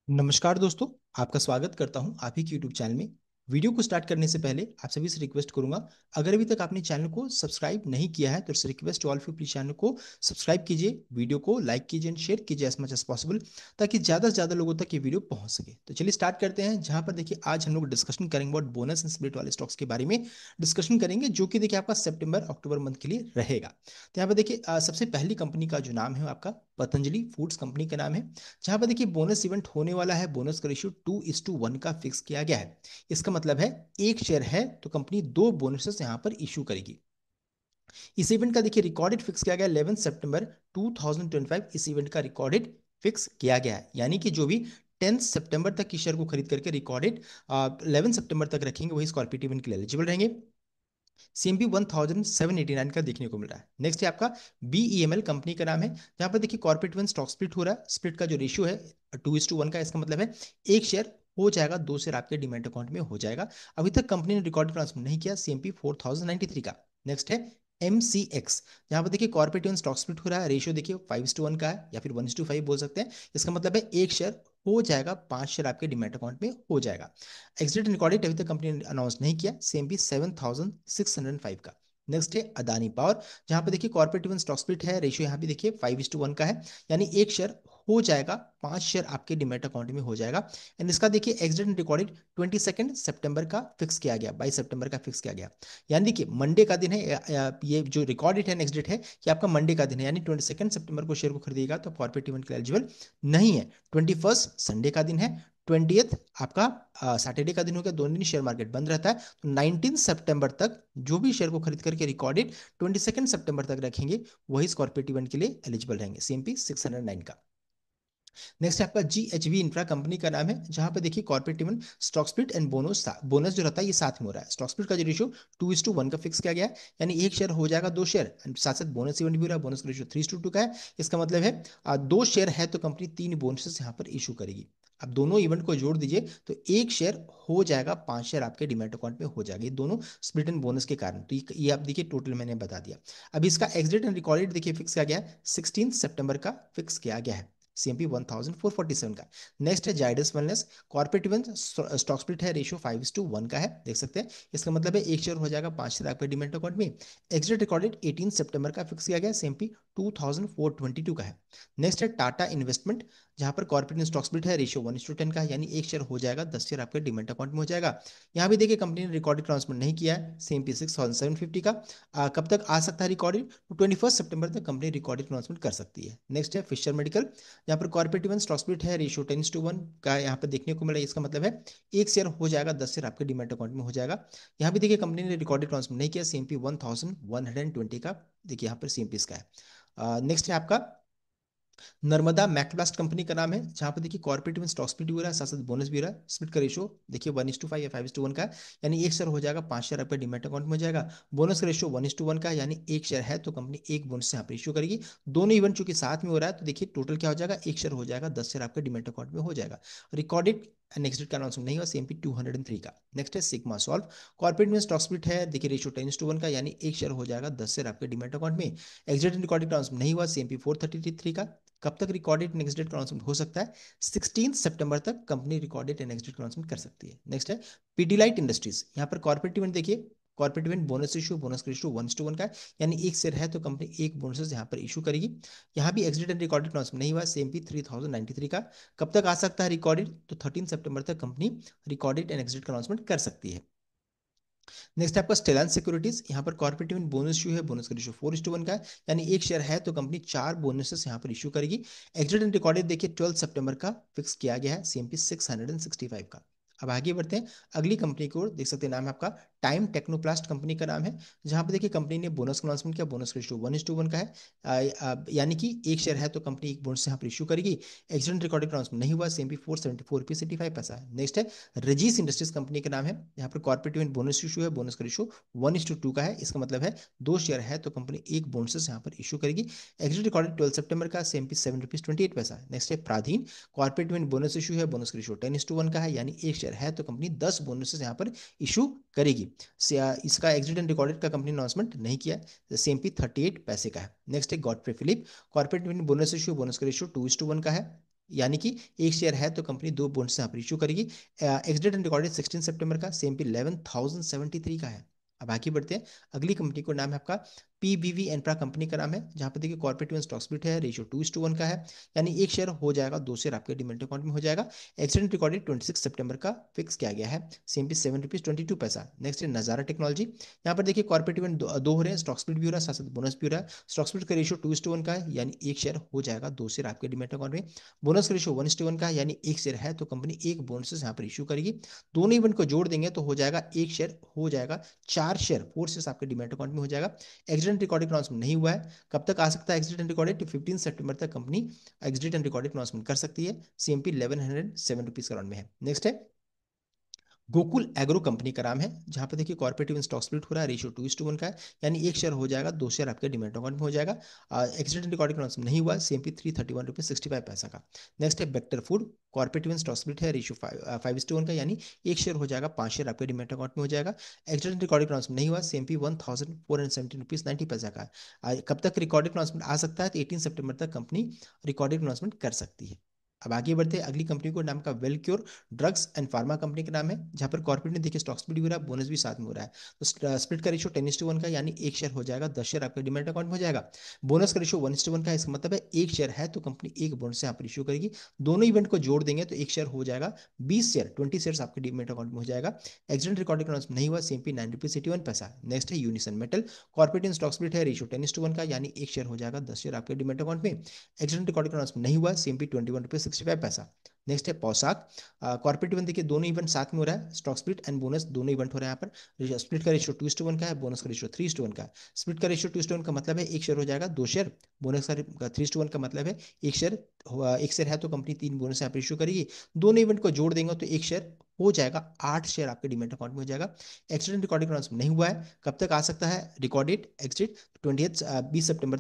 नमस्कार दोस्तों। आपका स्वागत करता हूं आप ही के यूट्यूब चैनल में। वीडियो को स्टार्ट करने से पहले आप सभी से रिक्वेस्ट करूंगा, अगर अभी तक आपने चैनल को सब्सक्राइब नहीं किया है तो it's request to all of you, please channel को सब्सक्राइब कीजिए, वीडियो को लाइक कीजिए एंड शेयर कीजिए एज मच एज पॉसिबल, ताकि ज़्यादा से ज़्यादा लोगों तक ये वीडियो पहुंच सके। तो चलिए स्टार्ट करते हैं। जहां पर देखिए आज हम लोग डिस्कशन करेंगे अबाउट बोनस एंड स्प्लिट वाले स्टॉक्स के बारे में डिस्कशन करेंगे, जो कि देखिए आपका सितंबर अक्टूबर मंथ के लिए रहेगा। तो यहाँ पर देखिए सबसे पहली कंपनी का जो नाम है वो आपका पतंजलि फूड्स कंपनी का नाम है। जहां पर देखिए बोनस इवेंट होने वाला है, बोनस का रेशियो 2:1 का फिक्स किया गया है। इसका मतलब है एक शेयर है तो कंपनी दो बोनसेस यहां पर इशू करेगी। इस इवेंट का देखिए रिकॉर्डेड फिक्स किया गया 11 सितंबर 2025। इस इवेंट का रिकॉर्डेड फिक्स किया गया है, यानी कि जो भी 10 सितंबर तक की शेयर को खरीद करके रिकॉर्डेड 11 सितंबर तक रखेंगे वही स्कॉर्पियो इवेंट के लिए एलिजिबल रहेंगे। सीएमपी 1789 का देखने को मिल रहा है। नेक्स्ट है आपका बीईएमएल कंपनी का नाम है, जहां पर देखिए कॉर्पोरेट वन स्टॉक स्प्लिट हो रहा है। स्प्लिट का जो रेशियो है 2:1 का। इसका मतलब है एक शेयर हो जाएगा, दो शेयर आपके डिमेट अकाउंट में हो जाएगा। अभी तक कंपनी ने रिकॉर्ड ट्रांसफर नहीं किया सीएमपी 4093 का। नेक्स्ट है एमसीएक्स, जहां पर देखिए कॉर्पोरेट वन स्टॉक स्प्लिट हो रहा है। रेशियो देखिए 5:1 का है या फिर 1:5 बोल सकते हैं। इसका मतलब है एक शेयर हो जाएगा, पांच शेयर आपके डिमेट अकाउंट में हो जाएगा। एग्जिट रिकॉर्डेड अभी तक कंपनी ने अनाउंस नहीं किया, सेम भी 7605 का। नेक्स्ट है अदानी पावर, जहां पे देखिए कॉर्पोरेट वन स्टॉक स्प्लिट है। रेशियो यहाँ पे देखिए 5:1 का है, यानी एक शेयर हो जाएगा, पांच शेयर आपके डिमेट अकाउंट में हो जाएगा। एंड इसका देखिए एग्जिट रिकॉर्डेड 22 सितंबर का फिक्स किया गया, 22 सितंबर का फिक्स किया गया। यानी देखिए मंडे का दिन है, ये जो रिकॉर्डेड है नेक्स्ट डेट है कि आपका मंडे का दिन है, यानी 22 सितंबर को शेयर को खरीदेगा तो कॉर्पोरेट इवेंट के एलिजिबल नहीं है। 21 संडे का दिन है। 20th आपका सैटरडे का दिन हो गया। दोनों दिन शेयर मार्केट बंद रहता है। तो 19 सितंबर तक जो भी शेयर को खरीद करके रिकॉर्डेड 22 सितंबर तक रखेंगे वही स्कॉर्पियो इवेंट के लिए एलिजिबल रहेंगे, सीएमपी 609 का। नेक्स्ट आपका जीएचवी इंफ्रा कंपनी का नाम है, जहां पे देखिए corporate event stock split and bonus bonus जो रहता है ये साथ में हो रहा है। स्टॉक स्प्लिट का जो रेशियो 2:1 का फिक्स किया गया है, यानी एक शेयर हो जाएगा दो शेयर, साथ साथ बोनस इवेंट भी हो रहा है। बोनस का रेशियो 3:2 का है। इसका मतलब है दो शेयर है तो कंपनी तीन बोनसेस यहाँ पर इशू करेगी। अब दोनों इवेंट को जोड़ दीजिए तो एक शेयर हो जाएगा, पांच शेयर आपके डिमेट अकाउंट में हो जाएगा, ये दोनों स्प्लिट एंड बोनस के कारण। तो ये आप देखिए टोटल मैंने बता दिया। अब इसका एग्जिट एंड रिकॉर्डेड देखिए फिक्स किया गया है, 16 सितंबर का फिक्स किया गया है, सीएमपी 1447 का। नेक्स्ट है Zydus wellness, corporate event stock split है। रेशियो 5:1 का है, देख सकते हैं। इसका मतलब है एक शेयर हो जाएगा, पांच शेयर आपके डिमेट अकाउंट में। एग्जिट रिकॉर्डेड 18 सितंबर का फिक्स किया गया, सीएमपी 2422 का है। नेक्स्ट है टाटा इन्वेस्टमेंट, जहां पर कॉर्पोरेट स्टॉक स्प्लिट है। रेशियो 1:10 का है, यानी एक शेयर हो जाएगा, दस शेयर आपके डिमेट अकाउंट में हो जाएगा। यहाँ भी देखिए कंपनी ने रिकॉर्डेड ट्रांसफर नहीं किया है, सीएमपी 6750 का। कब तक आ सकता है रिकॉर्डेड? तो 21 सितंबर तक कंपनी रिकॉर्डेड ट्रांसफर कर सकती है। नेक्स्ट है फिशर मेडिकल, यहाँ पर कॉर्पोरेट इवन स्टॉक स्प्लिट है। रेशियो 10:1 का यहाँ पर देखने को मिला। इसका मतलब है एक शेयर हो जाएगा, दस शेयर आपके डिमेट अकाउंट में हो जाएगा। यहाँ भी देखिए कंपनी ने रिकॉर्डेड ट्रांसफर नहीं किया, सीएमपी 1120 का देखिए यहाँ पर सीएमपी इसका है। नेक्स्ट है आपका नर्मदा मैक्लोस्ट कंपनी का नाम है, जहां पर देखिए कॉर्पोरेट में स्टॉक स्प्लिट भी हो रहा है, साथ साथ बोनस भी हो रहा है। स्प्लिट का रेशियो देखिए 1:5 या 5:1 का है, यानी एक शेयर हो जाएगा, पांच शेयर आपके डिमेट अकाउंट में हो जाएगा। बोनस का रेशियो 1:1 का है, यानी एक शेयर है तो कंपनी एक बोनस यहाँ पर इशू करेगी। दोनों इवेंट चूंकि साथ में हो रहा है तो देखिए टोटल क्या हो जाएगा, एक शेयर हो जाएगा, दस शेयर आपके डिमेट अकाउंट में हो जाएगा। रिकॉर्डेड नेक्स्ट डेट का अनाउंसमेंट नहीं हुआ, सीएमपी 203 का। नेक्स्ट है सिग्मा सॉल्व, कॉर्पोरेट में स्टॉक स्प्लिट है। देखिए रेशियो 10:1 का, यानी एक शेयर हो जाएगा, दस शेयर आपके डिमेट अकाउंट में। एग्जिट रिकॉर्डेड अनाउंसमेंट नहीं हुआ, सीएमपी 433 का। कब तक रिकॉर्डेड नेक्स्ट डेट अनाउंसमेंट हो सकता है? 16 सितंबर तक company recorded next date announcement कर सकती है। नेक्स्ट है पीडीलाइट इंडस्ट्रीज, यहाँ पर कॉर्पोरेट इवेंट देखिए, corporate event bonus issue, bonus का इशू 1:1 का है, यानी एक शेयर है तो कंपनी एक बोनस यहाँ पर इशू करेगी। यहाँ भी एग्जिट एंड रिकॉर्डेड अनाउंसमेंट नहीं हुआ, सीएमपी 3093 का। कब तक आ सकता है रिकॉर्डेड? तो 13 सितंबर तक कंपनी रिकॉर्डेड एंड एग्जिट का अनाउंसमेंट कर सकती है। नेक्स्ट आपका स्टेलान सिक्योरिटीज, यहाँ पर कॉर्पोरेट इवेंट बोनस इशू है। बोनस का रेशियो 4:1 का है, यानी एक शेयर है तो कंपनी चार बोनसेस यहाँ पर इशू करेगी। एग्जिट एंड रिकॉर्डेड देखिए 12 सितंबर का फिक्स किया गया है, सीएमपी 665 का। अब आगे बढ़ते हैं अगली कंपनी की ओर। देख सकते हैं नाम है आपका टाइम टेक्नोप्लास्ट कंपनी का नाम है, जहां पर देखिए कंपनी ने बोनस का अनाउंसमेंट किया। बोनस का रेशियो 1:1 का है, यानी कि एक शेयर है तो कंपनी एक बोनस यहाँ पर इशू करेगी। एक्सीडेंट रिकॉर्डेड अनाउंसमेंट नहीं हुआ, सीएमपी 474 रुपये 75 पैसा है। नेक्स्ट है रजीस इंडस्ट्रीज कंपनी का नाम है, यहाँ पर कॉर्पोरेट इवेंट बोनस इशू है। बोनस का रेशियो 1:2 का है, इसका मतलब है दो शेयर है तो कंपनी एक बोनस यहाँ पर इशू करेगी। एग्जिट रिकॉर्डेड 12 सितंबर का, सीएमपी 7 रुपीज 28 पैसा। नेक्स्ट है प्राधीन, कॉर्पोरेट इवेंट बोनस इशू है। बोनस का रेशियो 10:1 का है, यानी एक शेयर है तो कंपनी 10 बोनस यहाँ पर इशू करेगी। इसका एग्जिट एंड रिकॉर्डेड का कंपनी अनाउंसमेंट नहीं किया, सीएमपी 38 पैसे का है। नेक्स्ट है Godfrey Phillips, corporate event bonus issue, bonus का रेशियो 2:1 का है। यानी कि एक शेयर है तो कंपनी दो बोनस यहाँ पर इशू करेगी। एक्सडेट एंड रिकॉर्डेड 16 सितंबर का, सेम पे 11,073 का है। अब आगे बढ़ते हैं, अगली कंपनी को नाम है आपका पीबीवी एंट्रा, कंपनी का नाम है, जहां पर देखिए कॉर्पोरेट इवन स्टॉक स्प्लिट है, रेशियो 2:1 का है, यानी एक शेयर हो जाएगा, दो शेयर आपके डिमेट अकाउंट में हो जाएगा। एक्सीडेंट रिकॉर्डेड 26 सितंबर का फिक्स किया गया है, सेम पे ₹7.22। नेक्स्ट है नजारा टेक्नोलॉजी, यहाँ पर देखिए कॉर्पोरेट इवन दो हो रहे हैं, स्टॉक स्प्लिट भी हो रहा है, साथ साथ बोनस भी हो रहा है। स्टॉक स्प्लिट का रेशियो 2:1 का है, यानी एक शेयर हो जाएगा, दो शेयर आपके डिमेट अकाउंट में। बोनस का रेशियो 1:1 का है, यानी एक शेयर है तो कंपनी एक बोनस यहाँ पर इशू करेगी। दोनों इवेंट को जोड़ देंगे तो हो जाएगा, एक शेयर हो जाएगा, चार शेयर, फोर शेयर आपके डिमेट अकाउंट में हो जाएगा। एक्सीडेंट रिकॉर्डेड अनाउंसमेंट नहीं हुआ है, कब तक आ सकता है एक्सीडेंट रिकॉर्डेड? 15 सितंबर तक कंपनी एक्सीडेंट रिकॉर्डेड अनाउंसमेंट कर सकती है। सीएमपी ₹1107 राउंड में है। नेक्स्ट है गोकुल एग्रो, कंपनी का नाम है, जहां पर देखिए कॉर्पोरेटिव स्टॉक स्प्लिट हो रहा है, रेशियो 2:1 का है, यानी एक शेयर हो जाएगा, दो शेयर आपके डिमेट अकाउंट में हो जाएगा। एक्सीडेंट रिकॉर्डिंग अनाउंसमेंट नहीं हुआ, सीएमपी ₹331.65 का। नेक्स्ट है Bector food, corporative stock split है, रेशियो 5:1 का, यानी एक शेयर हो जाएगा, पांच शेयर आपके डिमेट अकाउंट में हो जाएगा। एक्सीडेंट रिकॉर्डिंग अनाउंसमेंट नहीं हुआ, सीएमपी ₹1,417.90 का है। कब तक रिकॉर्डिंग अनाउंसमेंट आ सकता है? तो 18 सितंबर तक कंपनी रिकॉर्डिंग अनाउंसमेंट कर सकती है। अब आगे बढ़ते हैं, अगली कंपनी को नाम का वेलक्योर ड्रग्स एंड फार्मा, कंपनी का नाम है, जहां पर कॉर्पोरेट ने देखिए स्टॉक स्प्लिट भी हो रहा है, बोनस भी साथ में हो रहा है। तो स्प्लिट का रेशियो 10:1 का, यानी एक शेयर हो जाएगा, दस शेयर आपके डिमेट अकाउंट में हो जाएगा। बोनस का रेशियो 1:1 का है, इसका मतलब है एक शेयर है तो कंपनी एक बोनस यहाँ पर इशू करेगी। दोनों इवेंट को जोड़ देंगे तो एक शेयर हो जाएगा, 20 शेयर, 20 शेयर आपके डिमेट अकाउंट में हो जाएगा। एक्सीडेंट रिकॉर्डिंग अनाउंसमेंट नहीं हुआ, सीएमपी ₹9.81। नेक्स्ट है unison metal, corporate stock split है, रेशियो 10:1 का, यानी एक शेयर हो जाएगा, दस शेयर आपके डिमेट अकाउंट में। एक्सीडेंट रिकॉर्डिंग अनाउंसमेंट नहीं हुआ, सीएमपी ₹21.65। नेक्स्ट है पौसाक, कॉर्पोरेट इवेंट देखिए दोनों इवेंट साथ में हो रहा है, स्टॉक स्प्लिट एंड बोनस दोनों इवेंट हो रहे हैं यहाँ पर। स्प्लिट का रेशियो 2:1 का है, बोनस का रेशियो 3:1 का है। स्प्लिट का रेशियो 2:1 का मतलब है एक शेयर हो जाएगा, दो शेयर। बोनस का 3:1 का मतलब है एक शेयर है तो कंपनी तीन बोनस यहाँ पर इशू करेगी। दोनों इवेंट को जोड़ देंगे तो एक शेयर हो जाएगा, आठ शेयर आपके डिमेट अकाउंट में हो जाएगा। एक्सीडेंट रिकॉर्डिंग अनाउंसमेंट नहीं हुआ है, कब तक आ सकता है रिकॉर्डेड एग्जिट? 20 सितंबर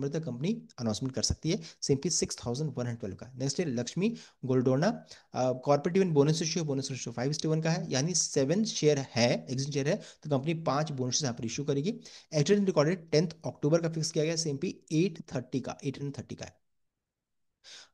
तक कंपनी अनाउंसमेंट कर सकती है, सिंपली 6,112 का। नेक्स्ट है Lakshmi Goldorna, corporate event bonus issue, bonus ratio 5:1 का है, यानी सेवन शेयर है, एग्जिट शेयर है तो कंपनी पांच बोनस यहाँ पर इशू करेगी। एक्सीडेंट रिकॉर्डेड 10 अक्टूबर का फिक्स किया गया, सिंपली 830 का है।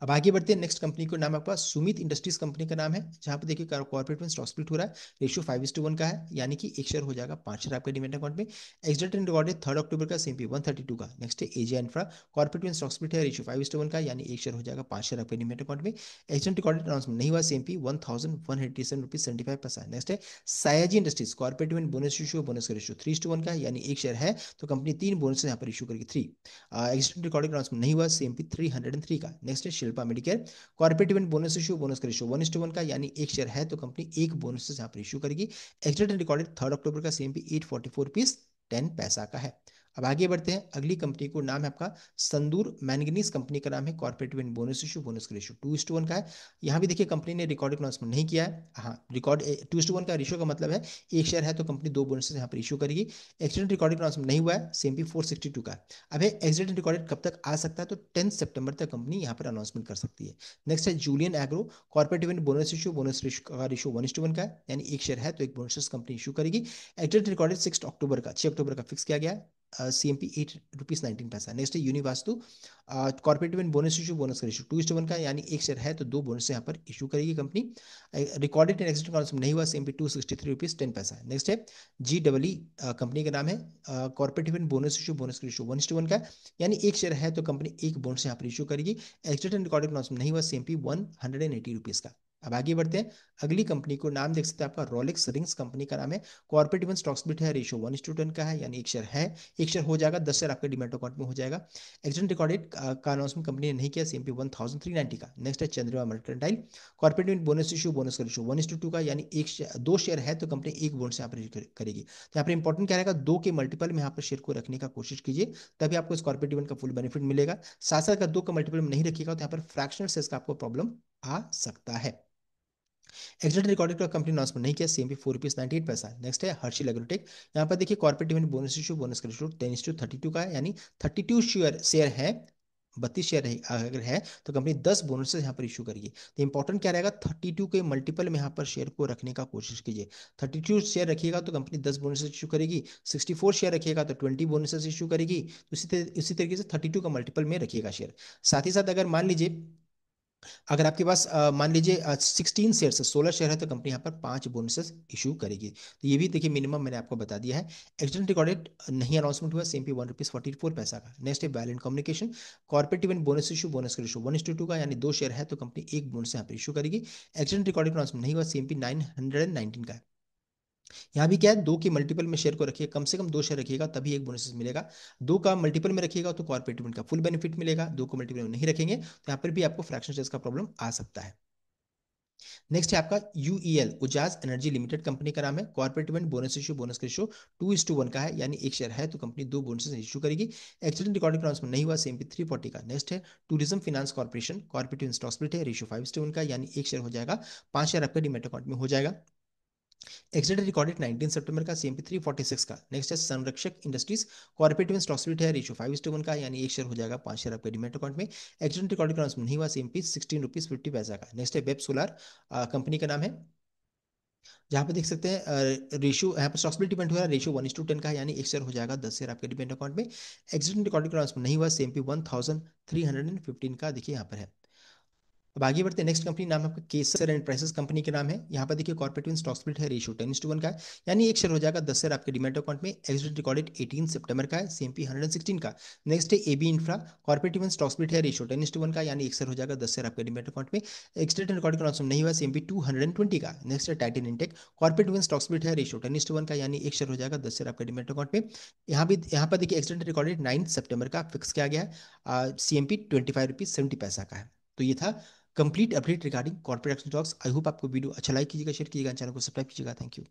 अब आगे बढ़ते हैं, नेक्स्ट कंपनी को नाम है आपका सुमित इंडस्ट्रीज, कंपनी का नाम है, जहां पर देखिए कॉर्पोरेट में स्टॉक स्प्लिट हो रहा है, रेशियो 5:1 का है, यानी कि एक शेयर हो जाएगा, पांच शेयर आपके डिमेट अकाउंट में। एक्सिडेंट एंड रिकॉर्डेड 3 अक्टूबर का, सीएमपी 132 का। नेक्स्ट है एजिया इंफ्रा, कॉर्पोरेट में स्टॉक स्प्लिट है, रेशियो 5:1 का, यानी एक शेयर हो जाएगा, पांच शेयर आपके डिमेट अकाउंट में। एक्सिडेंट रिकॉर्डेड अनाउंसमेंट नहीं हुआ, सीएमपी 1,187.75। नेक्स्ट है सयाजी इंडस्ट्रीज, कॉर्पोरेट में बोनस इशू, बोनस का रेशियो 3:1 का, यानी एक शेयर है तो कंपनी तीन बोनस यहाँ पर इशू करेगी, थ्री। एक्सिडेंट रिकॉर्डेड अनाउंसमेंट नहीं हुआ, सीएमपी 303 का। नेक्स्ट है Shilpa Medicare, corporate event bonus issue, bonus का रेशियो 1:1 का, यानी एक शेयर है तो कंपनी एक बोनस यहाँ पर इशू करेगी। एक्सीडेंट रिकॉर्डेड 3 अक्टूबर का, सीएमपी 844.10 का है। अब आगे बढ़ते हैं, अगली कंपनी को नाम है आपका संदूर मैंगनीज, कंपनी का नाम है, corporate event bonus issue, bonus का रेशियो 2:1 का है। यहाँ भी देखिए कंपनी ने रिकॉर्ड अनाउंसमेंट नहीं किया है, हाँ रिकॉर्ड 2:1 का रेशियो का मतलब है एक शेयर है तो कंपनी दो बोनस यहाँ पर इशू करेगी। एक्सीडेंट रिकॉर्डिंग अनाउंसमेंट नहीं हुआ है, सीएमपी 462 का है। अब है एक्सीडेंट रिकॉर्डेड कब तक आ सकता है? तो 10 सितंबर तक कंपनी यहाँ पर अनाउंसमेंट कर सकती है। नेक्स्ट है Julien agro, corporate event bonus issue, bonus का रेशियो 1:1 का है, यानी एक शेयर है तो एक बोनस कंपनी इशू करेगी। एक्सीडेंट रिकॉर्डेड 6 अक्टूबर का फिक्स किया गया, सीएमपी ₹8.19। नेक्स्ट है Univastu, corporate event bonus issue, bonus का रेशियो 2:1 का, यानी एक शेयर है तो दो बोनस यहाँ पर इशू करेगी company. Recorded and accident announcement नहीं हुआ, सीएमपी ₹263.10। नेक्स्ट है जी डबल कंपनी का नाम है, corporate event bonus issue, bonus का रेशियो 1:1 का, यानी एक शेयर है तो कंपनी एक बोनस यहाँ पर इशू करेगी। एक्सीडेंट एंड रिकॉर्डेड अनाउंसमेंट नहीं हुआ, सीएमपी ₹180 का। अब आगे बढ़ते हैं, अगली कंपनी को नाम देख सकते हैं आपका रोलेक्स रिंग्स, कंपनी का नाम है, कॉर्पोरेट इवेंट स्टॉक स्प्लिट है, रेशियो 1:10 का है, यानी एक शेयर है, एक शेयर हो जाएगा, दस शेयर आपके डिमेट अकाउंट में हो जाएगा। एक्सीडेंट रिकॉर्डेड का अनाउंसमेंट कंपनी ने नहीं किया, सीएमपी 1,390 का। नेक्स्ट है चंद्रमा mercantile, corporate event bonus issue, bonus का रेशियो 1:2 का, यानी एक शेयर, दो शेयर है तो कंपनी एक बोनस यहाँ पर करेगी। तो यहाँ पर इंपॉर्टेंट क्या रहेगा, दो के मल्टीपल में यहाँ पर शेयर को रखने का कोशिश कीजिए, तभी आपको इस कॉर्पोरेट इवेंट का फुल बेनिफिट मिलेगा। साथ साथ अगर दो का मल्टीपल में नहीं रखिएगा तो यहाँ पर फ्रैक्शनल शेयर्स का आपको प्रॉब्लम आ सकता है। एक्सीडेंट रिकॉर्डेड का कंपनी अनाउंसमेंट नहीं किया, सीएमपी ₹4.98। नेक्स्ट है हर्षिल एग्रोटेक, यहाँ पर देखिए corporate event bonus issue, bonus का रेशियो 10:32 का है, यानी 32 शेयर है, 32 शेयर है, अगर है तो कंपनी 10 बोनस यहाँ पर इशू करेगी। तो इंपॉर्टेंट क्या रहेगा, 32 के मल्टीपल में यहाँ पर शेयर को रखने का कोशिश कीजिए। 32 शेयर रखिएगा तो कंपनी 10 बोनस इशू करेगी, 64 शेयर रखिएगा तो 20 बोनस इशू करेगी। उसी तरीके से 32 का मल्टीपल में रखिएगा शेयर। साथ ही साथ अगर मान लीजिए अगर आपके पास मान लीजिए 16 शेयर है, 16 शेयर है, तो कंपनी यहाँ पर 5 बोनसेस इशू करेगी। तो ये भी देखिए मिनिमम मैंने आपको बता दिया है। एक्सीडेंट रिकॉर्डेड नहीं अनाउंसमेंट हुआ, सेम पे ₹1.44 का। नेक्स्ट है Valiant communication, corporate event bonus issue, bonus का रेशो 1:2 का, यानी 2 शेयर है तो कंपनी एक बोनस यहाँ पर इशू करेगी। एक्सीडेंट रिकॉर्डेड अनाउंसमेंट नहीं हुआ, सेम पे 919 का है। यहाँ भी क्या है, 2 के मल्टीपल में शेयर को रखिए, कम से कम 2 शेयर रखिएगा तभी एक बोनस मिलेगा। 2 का मल्टीपल में रखिएगा तो कॉर्पोरेट इवेंट का फुल बेनिफिट मिलेगा, 2 को मल्टीपल में नहीं रखेंगे तो यहाँ पर भी आपको फ्रैक्शन शेयर्स का प्रॉब्लम आ सकता है। नेक्स्ट है आपका यूईएल, उजाज एनर्जी लिमिटेड कंपनी का नाम है। Corporate event bonus issue, bonus का रेशो 2:1 का है, यानी एक शेयर है तो कंपनी 2 बोनस इशू करेगी। एक्सीडेंट रिकॉर्डिंग अनाउंसमेंट नहीं हुआ, सेम पे 340 का। नेक्स्ट है tourism finance corporation, corporate stock split है, रेशो 5:1 का, यानी एक शेयर हो जाएगा, 5 शेयर आपका डीमैट अकाउंट में हो जाएगा। एक्सीडेंट रिकॉर्डेड 19 सितंबर का, सेम पे 346 का। नेक्स्ट है संरक्षक इंडस्ट्रीज, कॉर्पोरेट में स्टॉक स्प्लिट है, रेशियो 5:1 का, यानी एक शेयर हो जाएगा, 5 शेयर आपके डिमेट अकाउंट में। एक्सीडेंट रिकॉर्डेड अनाउंसमेंट नहीं हुआ, सेम पे ₹16.50 का। नेक्स्ट है वेब सोलर, कंपनी का नाम है, जहाँ पे देख सकते हैं रेशियो यहाँ पर स्टॉक स्प्लिट डिपेंड हुआ है, रेशियो 1:10 का है, यानी एक शेयर हो जाएगा, 10 शेयर आपके डिपेंड अकाउंट में। एक्सीडेंट रिकॉर्डेड अनाउंसमेंट नहीं हुआ, सेम पे 1315 का देखिए यहाँ पर है। अब आगे बढ़ते हैं, नेक्स्ट कंपनी नाम है आपका केसर एंटरप्राइजेस कंपनी के नाम है। यहाँ पर देखिए कॉर्पोरेट में स्टॉक स्प्लिट है, रेशियो 10:1 का है, यानी एक शेयर हो जाएगा, 10 शेयर आपके डिमेट अकाउंट में। एक्सिट रिकॉर्डेड 18 सितंबर का है, सीएमपी 116 का। नेक्स्ट है एबी इंफ्रा, कॉर्पोरेट में स्टॉक स्प्लिट है, रेशियो 10:1 का, यानी एक शेयर हो जाएगा, 10 शेयर आपके डिमेट अकाउंट में। एक्सिट रिकॉर्डिंग अनाउंसमेंट नहीं हुआ, सीएमपी 220 का। नेक्स्ट है टाइटन इंटेक, कॉर्पोरेट में स्टॉक स्प्लिट है, रेशियो 10:1 का, यानी एक शेयर हो जाएगा, 10 शेयर आपके डिमेट अकाउंट में। यहाँ पर देखिए एक्सिडेंट रिकॉर्डेड 9 सितंबर का फिक्स किया गया है, सीएमपी ₹25.70 का है। तो ये था complete update regarding corporate action talks. I hope आपको वीडियो अच्छा लाइक कीजिएगा, शेयर कीजिएगा, चैनल को सब्सक्राइब कीजिएगा। Thank you.